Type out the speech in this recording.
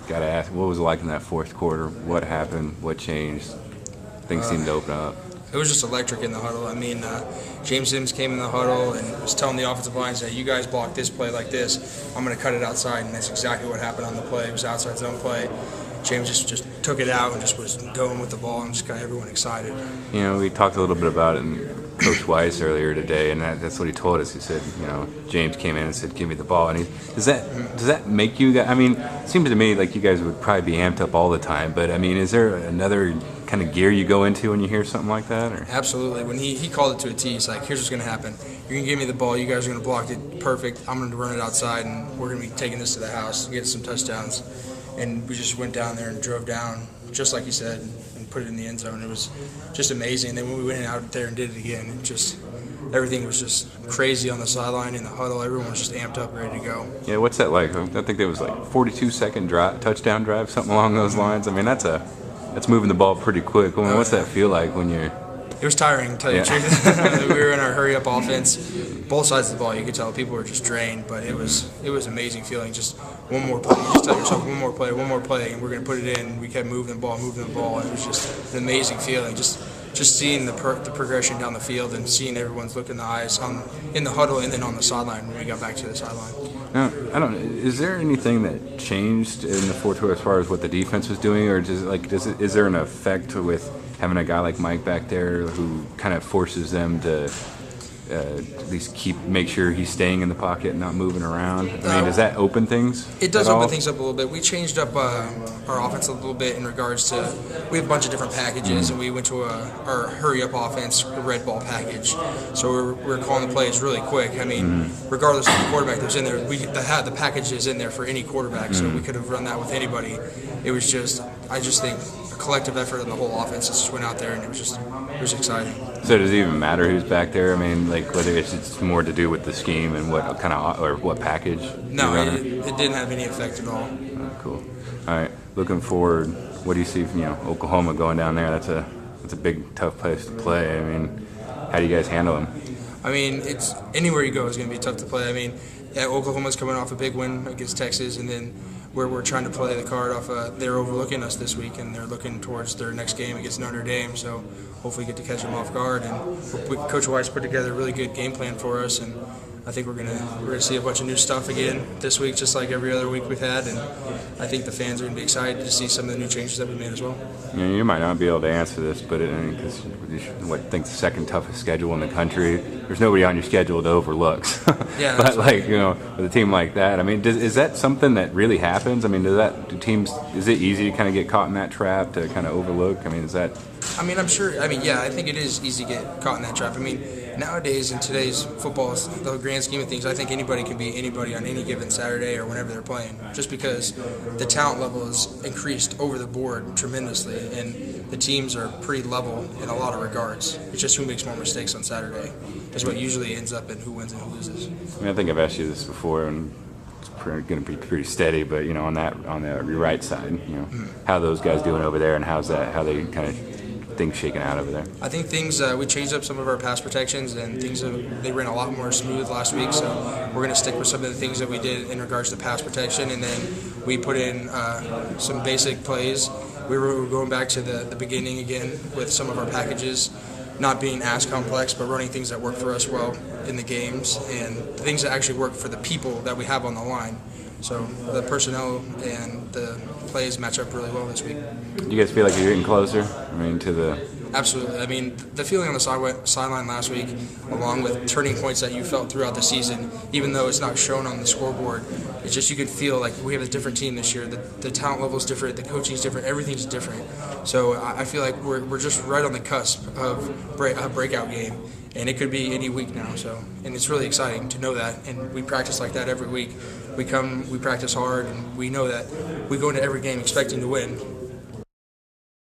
got to ask, what was it like in that fourth quarter? What happened? What changed? Things seemed to open up. It was just electric in the huddle. I mean, James Sims came in the huddle and was telling the offensive lines that you guys block this play like this, I'm going to cut it outside, and that's exactly what happened on the play. It was outside zone play. James just took it out and just was going with the ball and just got everyone excited. You know, we talked a little bit about it in Coach Weiss earlier today, and that's what he told us. He said, you know, James came in and said, "Give me the ball." And does that make you guys? I mean, it seems to me like you guys would probably be amped up all the time. But I mean, is there another kind of gear you go into when you hear something like that? Or? Absolutely. When he called it to a T, he's like, "Here's what's going to happen. You're going to give me the ball. You guys are going to block it perfect. I'm going to run it outside, and we're going to be taking this to the house and get some touchdowns." And we just went down there and drove down, just like he said, and put it in the end zone. It was just amazing. And then when we went out there and did it again, everything was just crazy on the sideline, in the huddle. Everyone was just amped up, ready to go. Yeah, what's that like? I think there was like 42-second touchdown drive, something along those lines. I mean, that's moving the ball pretty quick. I mean, what's that feel like when you're? It was tiring, to tell you the truth. We were in our hurry-up offense. Both sides of the ball, you could tell people were just drained, but it was an amazing feeling. Just one more play. You just tell yourself one more play, and we're going to put it in. We kept moving the ball. It was just an amazing feeling. Just seeing the progression down the field and seeing everyone's look in the eyes in the huddle and then on the sideline when we got back to the sideline. Now, I don't know. Is there anything that changed in the fourth quarter as far as what the defense was doing, or is there an effect with having a guy like Mike back there who kind of forces them to at least make sure he's staying in the pocket and not moving around? I mean, does that open things? It does open things up a little bit. We changed up our offense a little bit in regards to we have a bunch of different packages, and we went to our hurry-up offense, red ball package. So we're calling the plays really quick. I mean, regardless of the quarterback that was in there, the packages in there for any quarterback, so we could have run that with anybody. It was I just think a collective effort of the whole offense just went out there, and it was exciting. So does it even matter who's back there? I mean, like whether it's more to do with the scheme and what kind of or what package? No, it didn't have any effect at all. Oh, cool. All right, looking forward. What do you see from Oklahoma going down there? That's a big tough place to play. I mean, how do you guys handle them? I mean, it's anywhere you go is going to be tough to play. I mean, Oklahoma's coming off a big win against Texas, and then we're trying to play the card off. They're overlooking us this week, and they're looking towards their next game against Notre Dame. So hopefully get to catch them off guard. And Coach Weiss put together a really good game plan for us, and I think we're gonna see a bunch of new stuff again this week, just like every other week we've had. And I think the fans are gonna be excited to see some of the new changes that we made as well. Yeah, you might not be able to answer this, but because I think the second toughest schedule in the country, there's nobody on your schedule to overlook. Yeah, but with a team like that, I mean, is that something that really happens? I mean, is it easy to kind of get caught in that trap to kind of overlook? I mean, is that? I mean, I'm sure. I mean, yeah, I think it is easy to get caught in that trap. I mean, nowadays in today's football, the grand scheme of things, I think anybody can beat anybody on any given Saturday or whenever they're playing, just because the talent level has increased over the board tremendously, and the teams are pretty level in a lot of regards. It's just who makes more mistakes on Saturday is what usually ends up in who wins and who loses. I mean, I think I've asked you this before, and it's going to be pretty steady. But on the right side, how are those guys doing over there, and how they kind of things shaking out over there? I think we changed up some of our pass protections, and they ran a lot more smooth last week, so we're going to stick with some of the things that we did in regards to pass protection, and then we put in some basic plays. We were going back to the beginning again with some of our packages not being as complex, but running things that work for us well in the games and things that actually work for the people that we have on the line. So the personnel and the plays match up really well this week. Do you guys feel like you're getting closer? I mean, to the... Absolutely. I mean, the feeling on the sideline last week, along with turning points that you felt throughout the season, even though it's not shown on the scoreboard, it's just you could feel like we have a different team this year. The talent level is different, the coaching is different, everything's different. So I feel like we're just right on the cusp of a breakout game, and it could be any week now. And it's really exciting to know that, and we practice like that every week. We practice hard, and we know that we go into every game expecting to win.